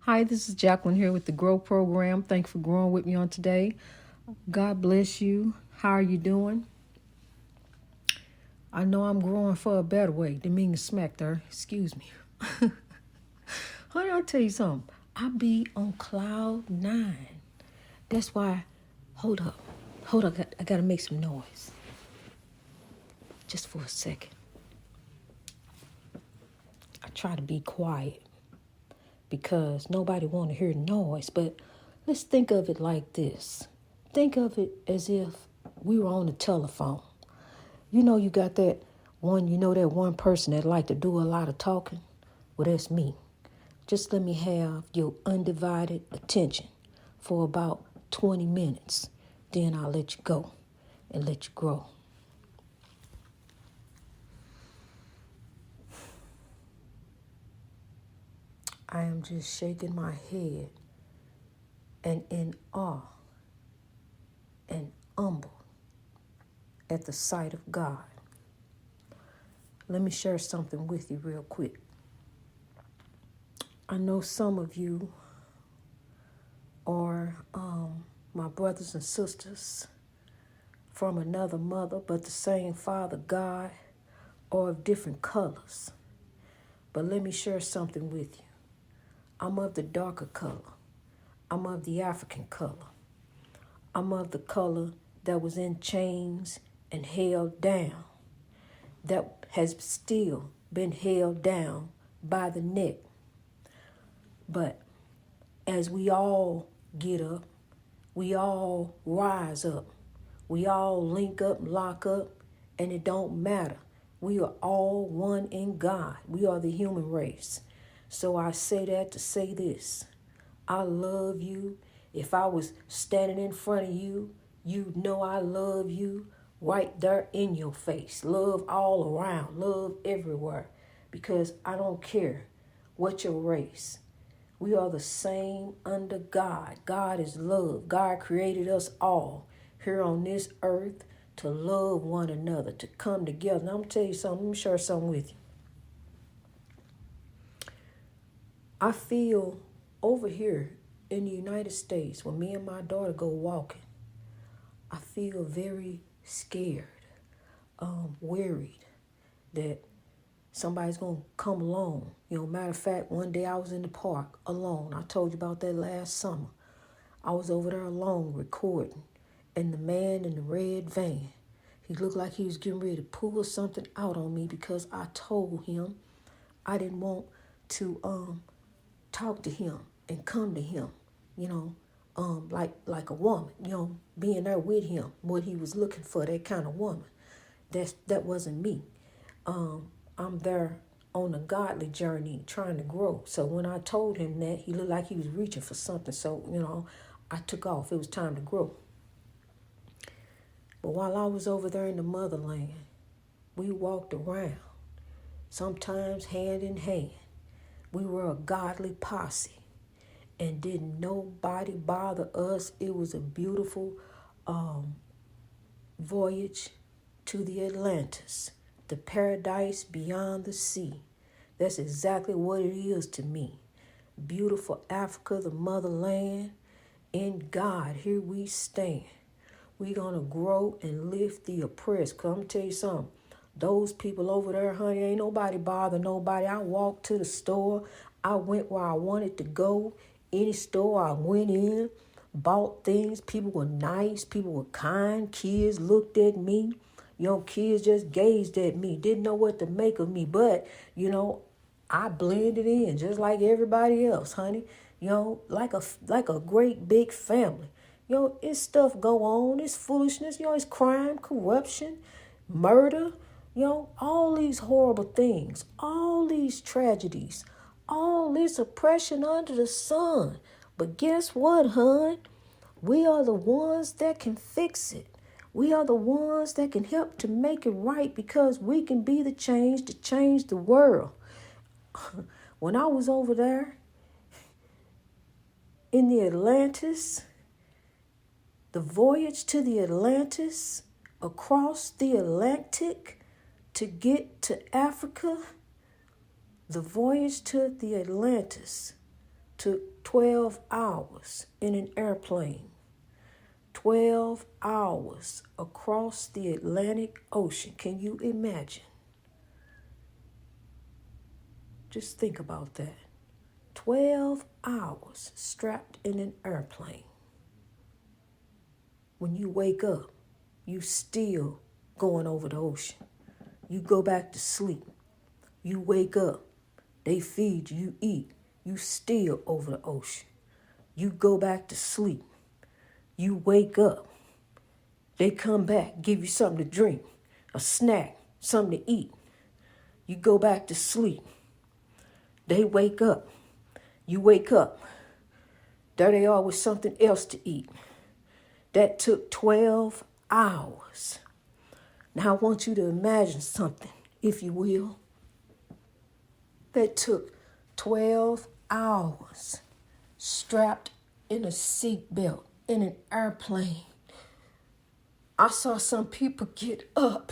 Hi, this is Jacqueline here with the Grow Program. Thanks for growing with me on today. God bless you. How are you doing? I know I'm growing for a better way. Didn't mean to smack there. Excuse me. Honey, I'll tell you something. I be on cloud 9. That's why, hold up. I gotta make some noise. Just for a second. I try to be quiet because nobody want to hear noise, but let's think of it like this. Think of it as if we were on the telephone. You know you got that one person that like to do a lot of talking? Well, that's me. Just let me have your undivided attention for about 20 minutes. Then I'll let you go and let you grow. I am just shaking my head and in awe and humble at the sight of God. Let me share something with you real quick. I know some of you are my brothers and sisters from another mother, but the same Father God, or of different colors. But let me share something with you. I'm of the darker color. I'm of the African color. I'm of the color that was in chains and held down, that has still been held down by the neck. But as we all get up, we all rise up, we all link up, lock up, and it don't matter. We are all one in God. We are the human race. So I say that to say this. I love you. If I was standing in front of you, you know I love you right there in your face. Love all around. Love everywhere. Because I don't care what your race. We are the same under God. God is love. God created us all here on this earth to love one another, to come together. Now I'm going to tell you something. Let me share something with you. I feel over here in the United States, when me and my daughter go walking, I feel very scared, worried that somebody's going to come along. Matter of fact, one day I was in the park alone. I told you about that last summer. I was over there alone recording, and the man in the red van, he looked like he was getting ready to pull something out on me because I told him I didn't want to talk to him and come to him, like a woman, being there with him, what he was looking for, that kind of woman. That wasn't me. I'm there on a godly journey trying to grow. So when I told him that, he looked like he was reaching for something. So, I took off. It was time to grow. But while I was over there in the motherland, we walked around, sometimes hand in hand. We were a godly posse, and didn't nobody bother us. It was a beautiful voyage to the Atlantis, the paradise beyond the sea. That's exactly what it is to me. Beautiful Africa, the motherland. In God, here we stand. We're going to grow and lift the oppressed. Because I'm going to tell you something. Those people over there, honey, ain't nobody bother nobody. I walked to the store. I went where I wanted to go. Any store I went in, bought things. People were nice. People were kind. Kids looked at me. Kids just gazed at me. Didn't know what to make of me. But, I blended in just like everybody else, honey. Like a great big family. It's stuff go on. It's foolishness. It's crime, corruption, murder. All these horrible things, all these tragedies, all this oppression under the sun. But guess what, hon? We are the ones that can fix it. We are the ones that can help to make it right, because we can be the change to change the world. When I was over there in the Atlantis, the voyage to the Atlantis, across the Atlantic to get to Africa, the voyage to the Atlantis took 12 hours in an airplane. 12 hours across the Atlantic Ocean. Can you imagine? Just think about that. 12 hours strapped in an airplane. When you wake up, you still going over the ocean. You go back to sleep. You wake up. They feed you, you eat. You still over the ocean. You go back to sleep. You wake up. They come back, give you something to drink, a snack, something to eat. You go back to sleep. They wake up. You wake up. There they are with something else to eat. That took 12 hours. Now I want you to imagine something, if you will. That took 12 hours strapped in a seatbelt in an airplane. I saw some people get up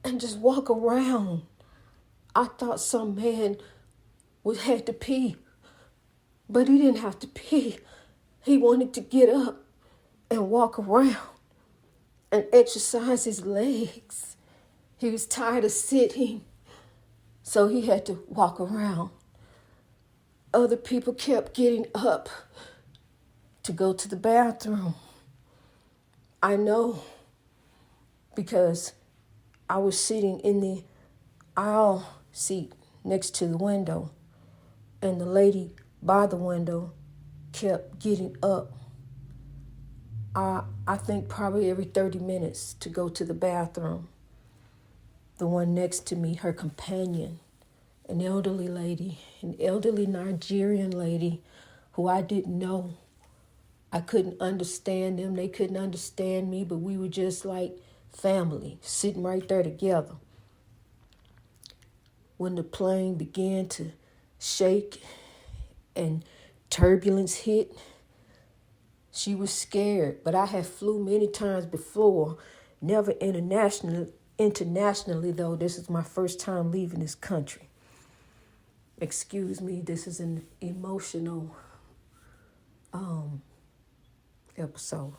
and just walk around. I thought some man had to pee, but he didn't have to pee. He wanted to get up and walk around and exercise his legs. He was tired of sitting, so he had to walk around. Other people kept getting up to go to the bathroom. I know, because I was sitting in the aisle seat next to the window, and the lady by the window kept getting up. I think probably every 30 minutes to go to the bathroom. The one next to me, her companion, an elderly lady, an elderly Nigerian lady who I didn't know. I couldn't understand them. They couldn't understand me, but we were just like family, sitting right there together. When the plane began to shake and turbulence hit, she was scared. But I had flew many times before, never internationally though. This is my first time leaving this country. Excuse me, this is an emotional episode.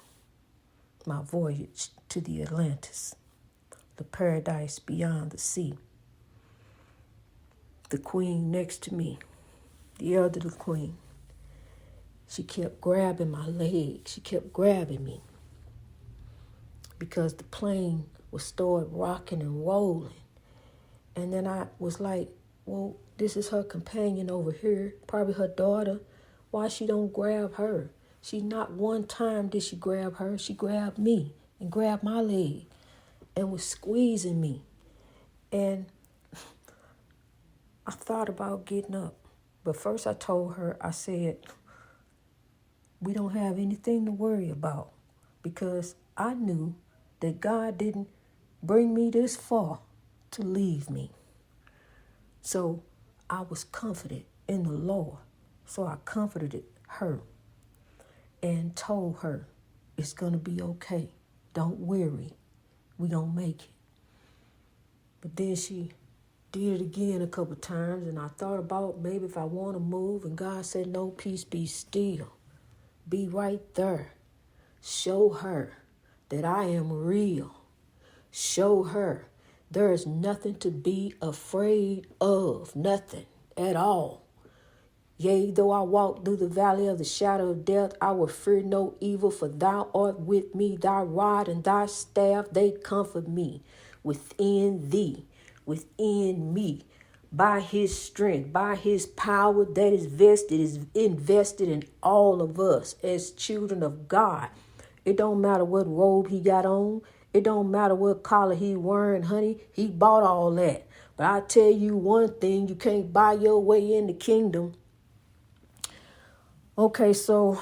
My voyage to the Atlantis, the paradise beyond the sea. The queen next to me, the elderly queen, she kept grabbing my leg. She kept grabbing me because the plane was started rocking and rolling. And then I was like, well, this is her companion over here, probably her daughter. Why she don't grab her? She not one time did she grab her. She grabbed me and grabbed my leg and was squeezing me. And I thought about getting up. But first I told her, I said, we don't have anything to worry about, because I knew that God didn't bring me this far to leave me. So I was comforted in the Lord. So I comforted her and told her, it's going to be okay. Don't worry. We're going to make it. But then she did it again a couple of times, and I thought about maybe if I want to move, and God said, no, peace, be still. Be right there. Show her that I am real. Show her there is nothing to be afraid of, nothing at all. Yea, though I walk through the valley of the shadow of death, I will fear no evil, for thou art with me. Thy rod and thy staff, they comfort me. Within thee, within me, by his strength, by his power that is invested in all of us as children of God. It don't matter what robe he got on. It don't matter what collar he wearing, honey. He bought all that. But I tell you one thing, you can't buy your way in the kingdom. Okay, so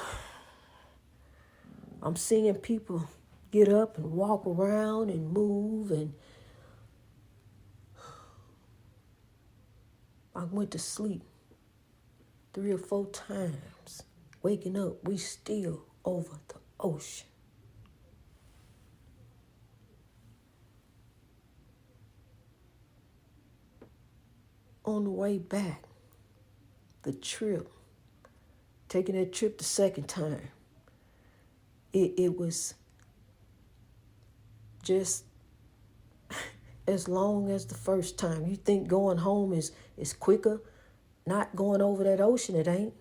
I'm seeing people get up and walk around and move, and I went to sleep 3 or 4 times. Waking up, we still over the ocean. On the way back, the trip, taking that trip the second time, it was just as long as the first time. You think going home is quicker? Not going over that ocean, it ain't.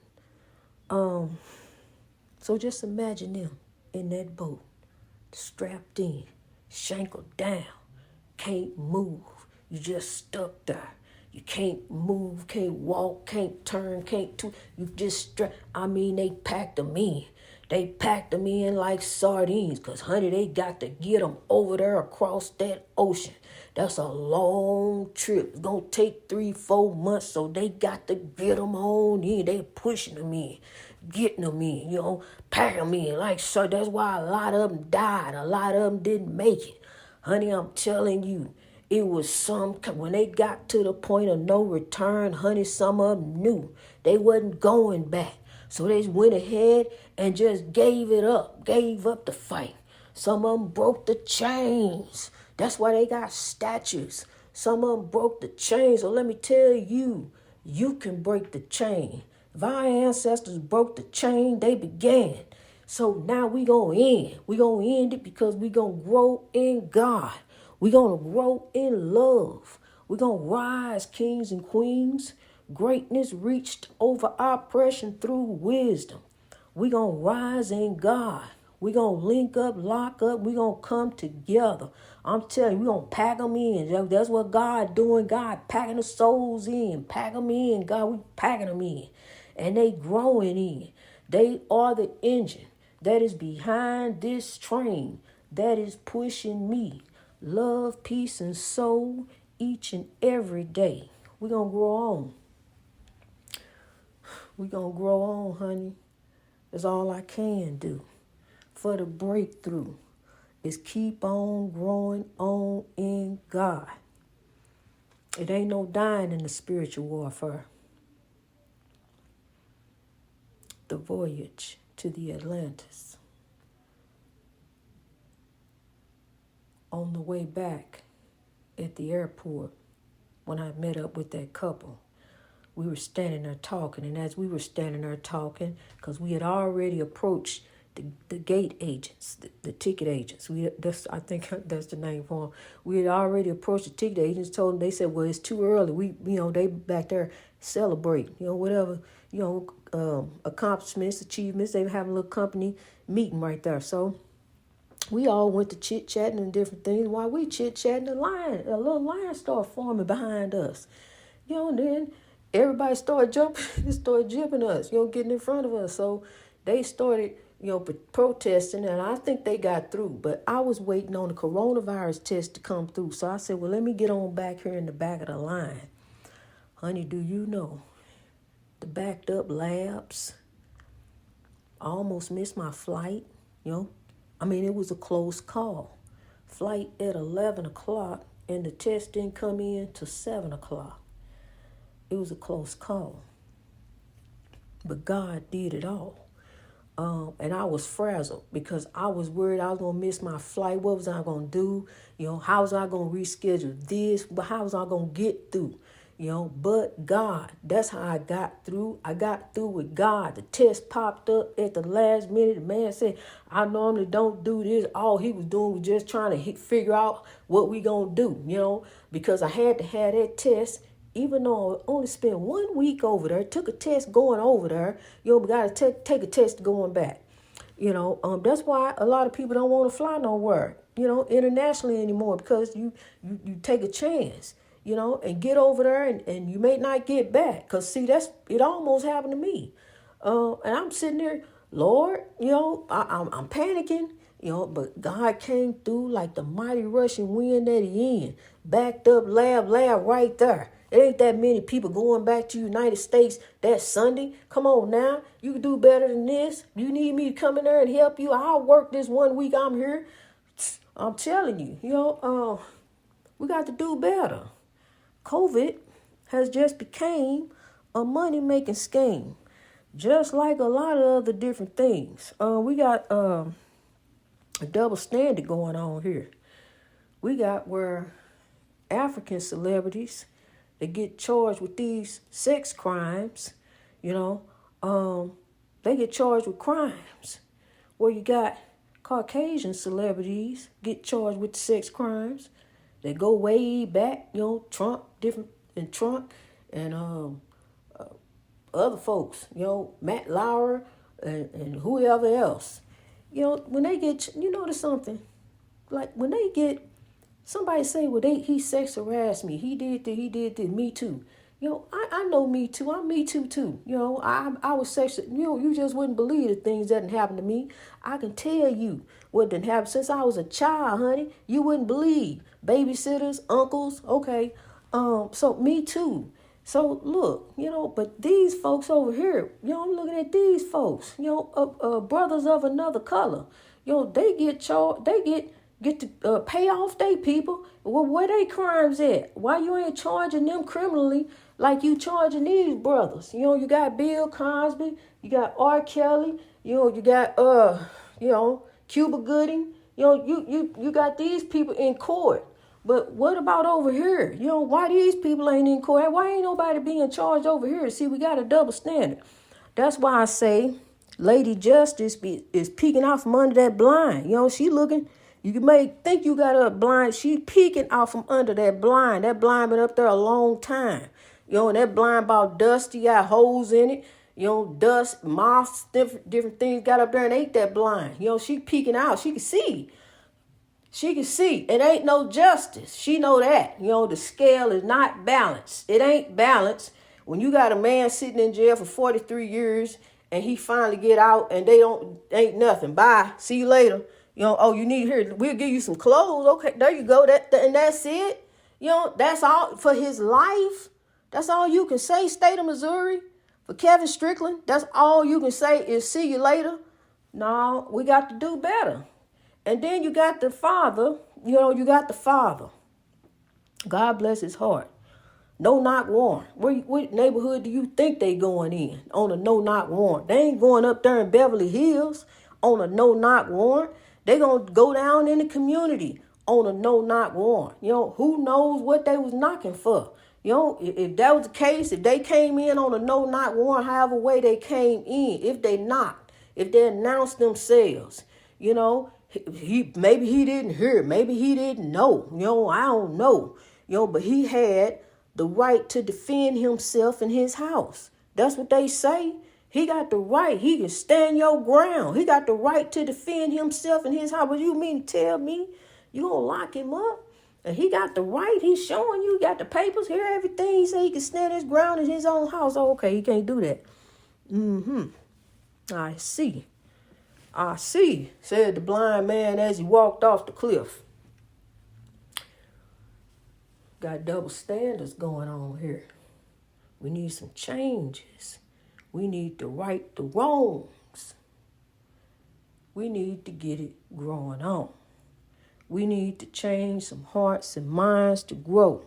So just imagine them in that boat, strapped in, shankled down, can't move. You just stuck there. You can't move, can't walk, can't turn, can't do. You just they packed them in. They packed them in like sardines, because, honey, they got to get them over there across that ocean. That's a long trip. It's going to take 3-4 months, so they got to get them on in. They pushing them in, getting them in, packing them in. Like, so that's why a lot of them died. A lot of them didn't make it. Honey, I'm telling you, it was when they got to the point of no return, honey, some of them knew they wasn't going back. So they went ahead and just gave up the fight. Some of them broke the chains. That's why they got statues. Some of them broke the chains. So let me tell you, you can break the chain. If our ancestors broke the chain, they began. So now we going to end. We going to end it because we going to grow in God. We going to grow in love. We going to rise, kings and queens. Greatness reached over oppression through wisdom. We going to rise in God. We going to link up, lock up. We going to come together. I'm telling you, we going to pack them in. That's what God doing. God packing the souls in. Pack them in. God, we packing them in. And they growing in. They are the engine that is behind this train that is pushing me. Love, peace, and soul each and every day. We're going to grow on. We're going to grow on, honey. That's all I can do. For the breakthrough is keep on growing on in God. It ain't no dying in the spiritual warfare. The voyage to the Atlantis. On the way back at the airport, when I met up with that couple, we were standing there talking. And as we were standing there talking, because we had already approached the gate agents, the ticket agents. I think that's the name for them. We had already approached the ticket agents, told them, they said, well, it's too early. They back there celebrate, whatever, accomplishments, achievements. They were having a little company meeting right there. So we all went to chit-chatting and different things. While we chit-chatting, a little line started forming behind us. And then everybody started jumping us, getting in front of us. So they started, protesting, and I think they got through. But I was waiting on the coronavirus test to come through. So I said, well, let me get on back here in the back of the line. Honey, do you know, the backed up labs, I almost missed my flight, it was a close call. Flight at 11 o'clock, and the test didn't come in till 7 o'clock. It was a close call. But God did it all. And I was frazzled because I was worried I was going to miss my flight. What was I going to do? How was I going to reschedule this? How was I going to get through? But God, that's how I got through. I got through with God. The test popped up at the last minute. The man said, I normally don't do this. All he was doing was just trying to figure out what we going to do, because I had to have that test. Even though I only spent 1 week over there, took a test going over there, we got to take a test going back. That's why a lot of people don't want to fly nowhere, internationally anymore, because you take a chance, and get over there and you may not get back. Because, see, it almost happened to me. And I'm sitting there, Lord, I'm panicking, but God came through like the mighty rushing wind at the end. Backed up lab right there. There ain't that many people going back to the United States that Sunday. Come on now. You can do better than this. You need me to come in there and help you. I'll work this 1 week I'm here. I'm telling you, we got to do better. COVID has just became a money-making scheme, just like a lot of other different things. We got a double standard going on here. We got where African celebrities, they get charged with these sex crimes, You know, they get charged with crimes. Where you got Caucasian celebrities get charged with sex crimes. They go way back, Trump, and other folks, Matt Lauer and whoever else. When they get, you notice something, like when they get, somebody say, well, he sex harassed me. He did this, me too. I know me too. I'm me too. I was sexual. You just wouldn't believe the things that didn't happen to me. I can tell you what didn't happen since I was a child, honey. You wouldn't believe. Babysitters, uncles, okay. So me too. So look, but these folks over here, I'm looking at these folks, brothers of another color, they get charged, they get to pay off they people. Well, where they crimes at? Why you ain't charging them criminally like you charging these brothers? You got Bill Cosby, you got R. Kelly, you got Cuba Gooding, you got these people in court. But what about over here? Why these people ain't in court? Why ain't nobody being charged over here? See, we got a double standard. That's why I say Lady Justice is peeking out from under that blind. She looking. You may think you got a blind. She peeking out from under that blind. That blind been up there a long time. And that blind about dusty, got holes in it. Dust, moths, different things got up there and ate that blind. She peeking out. She can see. She can see. It ain't no justice. She know that. The scale is not balanced. It ain't balanced. When you got a man sitting in jail for 43 years and he finally get out and ain't nothing. Bye. See you later. You need here. We'll give you some clothes. Okay, there you go. And that's it. That's all for his life. That's all you can say, state of Missouri. For Kevin Strickland, that's all you can say is see you later. No, we got to do better. And then you got the father, God bless his heart. No-knock warrant. What neighborhood do you think they going in on a no-knock warrant? They ain't going up there in Beverly Hills on a no-knock warrant. They going to go down in the community on a no-knock warrant. Who knows what they was knocking for? If that was the case, if they came in on a no-knock warrant, however way they came in, if they knocked, if they announced themselves, maybe he didn't hear, maybe he didn't know, I don't know, but he had the right to defend himself in his house. That's what they say. He got the right. He can stand your ground. He got the right to defend himself in his house. But you mean to tell me you gonna lock him up? And he got the right. He's showing you. He got the papers here, everything. He said he can stand his ground in his own house. Oh, okay, he can't do that. I see, said the blind man as he walked off the cliff. Got double standards going on here. We need some changes. We need to right the wrongs. We need to get it growing on. We need to change some hearts and minds to grow.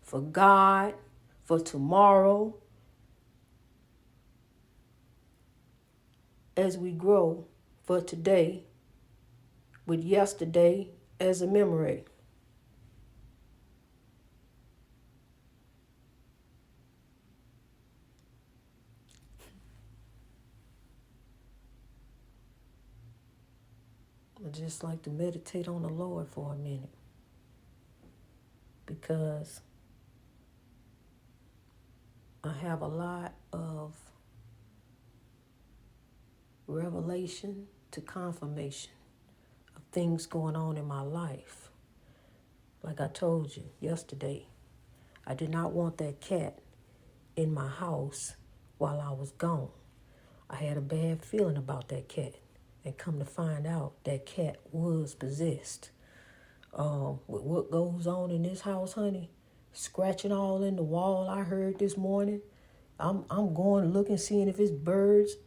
For God, for tomorrow, as we grow for today, with yesterday as a memory. I just like to meditate on the Lord for a minute, because I have a lot of revelation to confirmation of things going on in my life. Like I told you yesterday, I did not want that cat in my house while I was gone. I had a bad feeling about that cat. And come to find out, that cat was possessed. With what goes on in this house, honey, scratching all in the wall I heard this morning. I'm going looking, seeing if it's birds.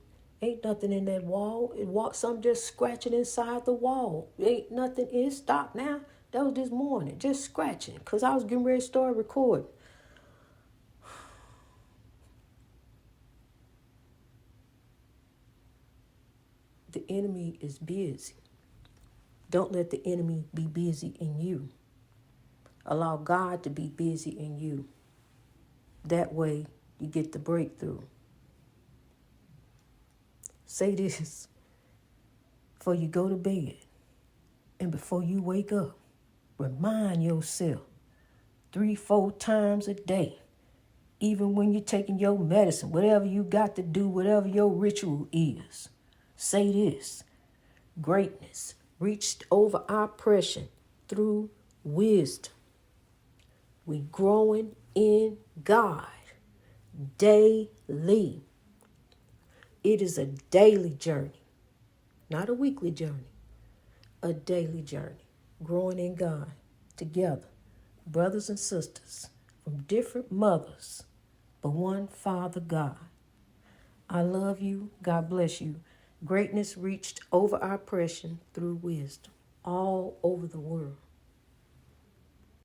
Ain't nothing in that wall. Something just scratching inside the wall. Ain't nothing. It stopped now. That was this morning, just scratching, because I was getting ready to start recording. The enemy is busy. Don't let the enemy be busy in you. Allow God to be busy in you. That way you get the breakthrough. Say this before you go to bed and before you wake up. Remind yourself 3-4 times a day, even when you're taking your medicine, whatever you got to do, whatever your ritual is. Say this: greatness reached over oppression through wisdom. We growing in God daily. It is a daily journey, not a weekly journey, a daily journey. Growing in God together, brothers and sisters from different mothers, but one Father God. I love you. God bless you. Greatness reached over oppression through wisdom all over the world.